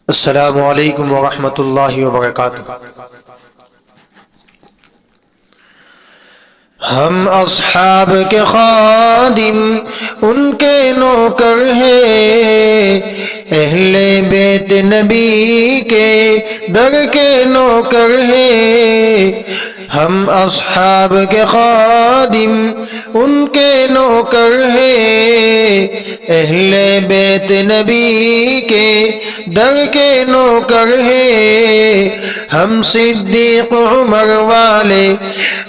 السلام علیکم ورحمۃ اللہ وبرکاتہ۔ ہم اصحاب کے خادم ان کے نوکر ہیں، اہل بیت نبی کے در کے نوکر ہیں۔ ہم اصحاب کے خادم ان کے نوکر ہیں، اہل بیت نبی کے در کے نوکر ہیں۔ ہم صدیق عمر والے،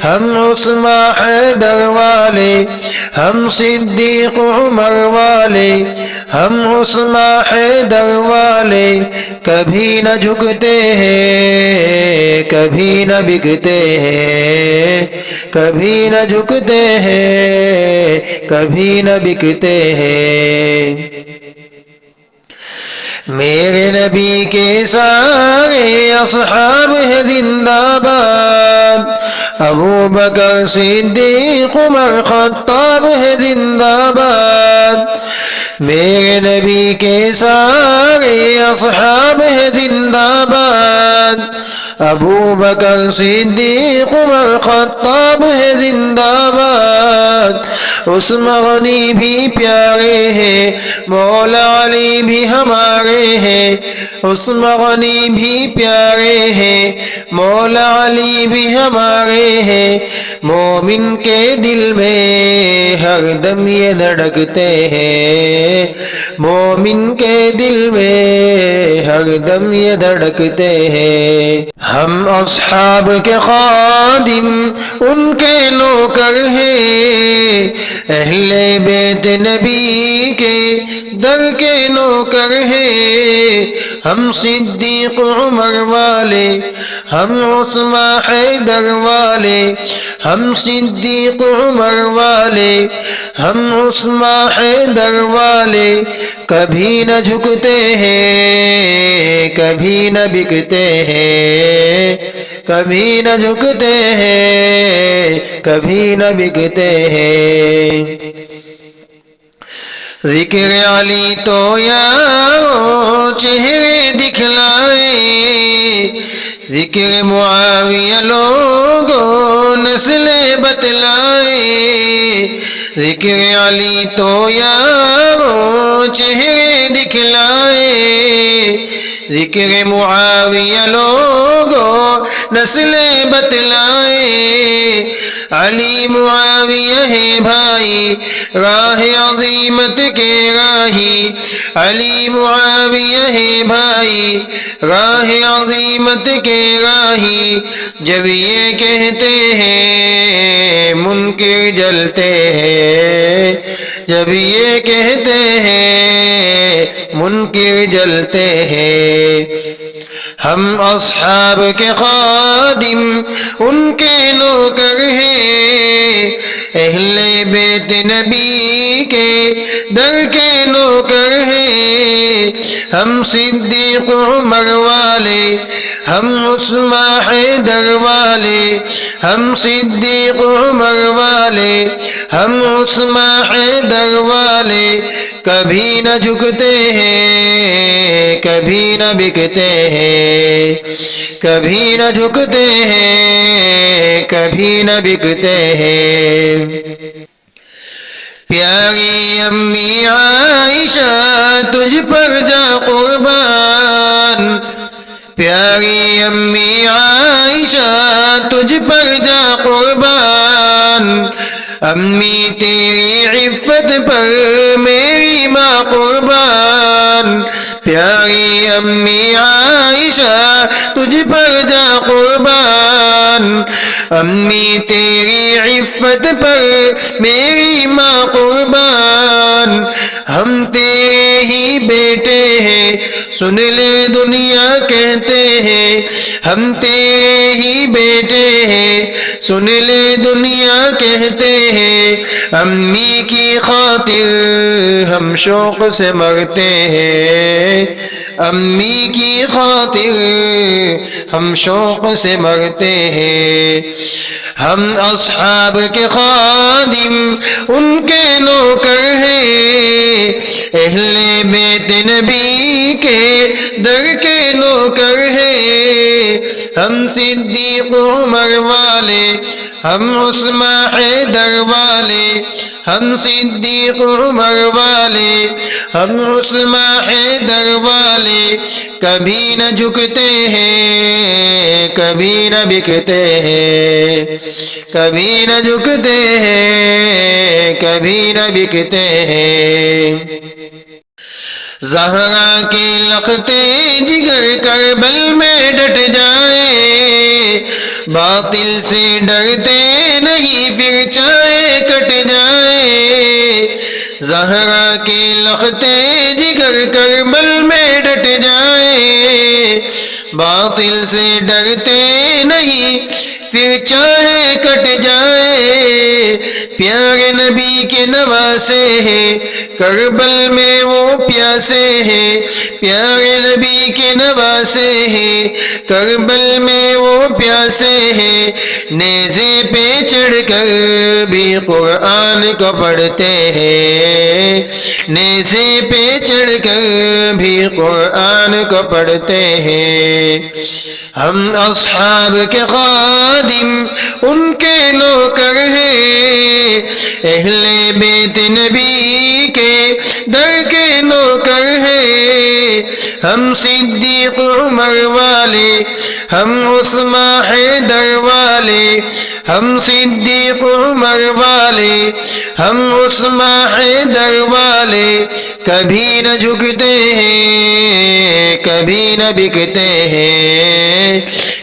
ہم عثمان حیدر والے، ہم صدیق عمر والے، ہم عثمان حیدر والے، کبھی نہ جھکتے ہیں، کبھی نہ بکتے ہیں، کبھی نہ جھکتے ہیں، کبھی نہ بکتے ہیں۔ میرے نبی کے سارے اصحاب ہیں زندہ باد، ابو بکر صدیق عمر خطاب ہے زندہ باد۔ میرے نبی کے سارے اصحاب ہیں زندہ باد، ابو بکر صدیق عمر خطاب ہے زندہ باد۔ عثمان غنی بھی پیارے ہیں، مولا علی بھی ہمارے ہیں۔ عثمان غنی بھی پیارے ہیں، مولا علی بھی ہمارے ہیں۔ مومن کے دل میں ہر دم یہ دھڑکتے ہیں، مومن کے دل میں ہر دم یہ دھڑکتے ہیں۔ ہم اصحاب کے خادم ان کے نوکر ہیں، اہل بیت نبی کے در کے نوکر ہیں۔ ہم صدیق عمر والے، ہم عثمان حیدر والے، ہم صدیق عمر والے، ہم عثمان حیدر والے، کبھی نہ جھکتے ہیں، کبھی نہ بکتے ہیں، کبھی نہ جھکتے ہیں، کبھی نہ بکتے ہیں۔ ذکر علی تو یارو چہرے دکھلائے، ذکر معاویہ لوگوں نسل بتلائے۔ ذکر علی تو یارو چہرے دکھلائے، ذکر معاویہ لوگوں نسل بتلائے۔ علی معاویہ ہے بھائی راہ عظیمت کے راہی، علی معاویہ ہے بھائی راہ عظیمت کے راہی۔ جب یہ کہتے ہیں منکر جلتے ہیں، جب یہ کہتے ہیں منکر جلتے ہیں۔ ہم اصحاب کے خادم ان کے نوکر ہیں، اہل بیت نبی کے در کے نوکر ہیں۔ ہم صدیق عمر والے، ہم عثمان حیدر والے، ہم صدیق عمر والے، ہم عثمان حیدر والے، کبھی نہ جھکتے ہیں، کبھی نہ بکتے ہیں، کبھی نہ جھکتے ہیں، کبھی نہ بکتے ہیں۔ پیاری امی عائشہ تجھ پر جا قربان، پیاری امی عائشہ تجھ پر جا قربان۔ امی تیری عفت پر میری ماں قربان، پیاری امی عائشہ تجھ پر جا قربان۔ امی تیری عفت پر میری ماں قربان۔ ہم تیرے ہی بیٹے ہیں سن لے دنیا کہتے ہیں، ہم تیرے ہی بیٹے ہیں سن لے دنیا کہتے ہیں۔ امی کی خاطر ہم شوق سے مرتے ہیں، امی کی خاطر ہم شوق سے مرتے ہیں۔ ہم اصحاب کے خادم ان کے نوکر ہیں، اہل بیت نبی کے در کے نوکر ہیں، ہم صدیق عمر والے، ہم عثمان حیدر والے، ہم صدیق عمر والے، ہم عثمان حیدر والے، کبھی نہ جھکتے ہیں، کبھی نہ بکتے ہیں، کبھی نہ جھکتے ہیں، کبھی نہ بکتے ہیں۔ زہرا کے لختے جگر کربل میں ڈٹ جائے، باطل سے ڈرتے نہیں پھر چاہے کٹ جائے۔ زہرا کے لختے جگر کربل میں ڈٹ جائے، باطل سے ڈرتے نہیں پھر چاہے کٹ جائے۔ پیارے نبی کے نواسے ہیں، کربل میں وہ پیاسے ہیں، پیارے نبی کے نواسے ہیں، کربل میں وہ پیاسے ہیں۔ نیزے پہ چڑھ کر بھی قرآن کو پڑھتے ہیں، نیزے پہ چڑھ کر بھی قرآن کو پڑھتے ہیں۔ ہم اصحاب کے خادم ان کے نوکر ہیں، اہل بیت نبی کے در کے نوکر ہیں۔ ہم صدیق عمر والے، ہم عثمان حیدر والے، ہم صدیق عمر والے، ہم عثمان حیدر والے، کبھی نہ جھکتے ہیں، کبھی نہ بکتے ہیں،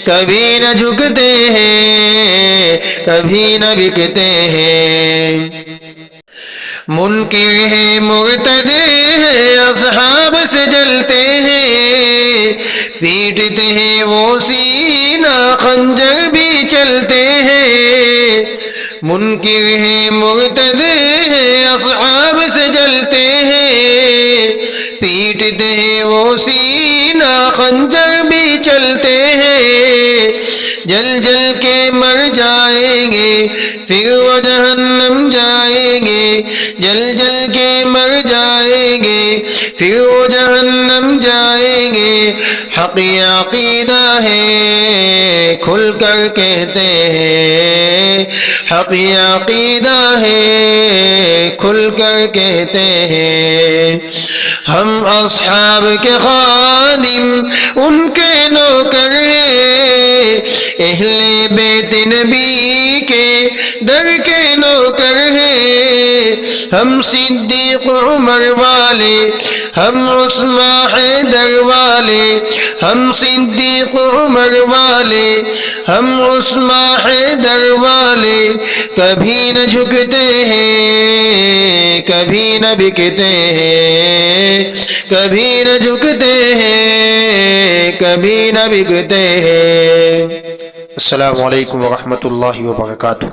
کبھی نہ جھکتے ہیں، کبھی نہ بکتے ہیں۔ منکر ہیں، مرتد ہیں، اصحاب سے جلتے ہیں، پیٹتے ہیں وہ سینہ، خنجر بھی چلتے ہیں۔ منکر ہیں، مرتد ہیں، اصحاب سے جلتے ہیں، پیٹتے ہیں وہ سینہ، خنجر بھی چلتے ہیں۔ جل جل کے مر جائیں گے پھر وہ جہنم جائیں گے، جل جل کے مر جائیں گے پھر وہ جہنم جائیں گے۔ حق عقیدہ ہے کھل کر کہتے ہیں، حق عقیدہ ہے کھل کر کہتے ہیں۔ ہم اصحاب کے خادم ان کے نوکر ہیں، اہل بیت نبی کے در کے نوکر ہیں۔ ہم صدیق عمر والے، ہم عثمان حیدر والے، ہم صدیق عمر والے، ہم عثمان حیدر والے، کبھی نہ جھکتے ہیں، کبھی نہ بکتے ہیں، کبھی نہ جھکتے ہیں، کبھی نہ بکتے ہیں۔ السلام علیکم ورحمۃ اللہ وبرکاتہ۔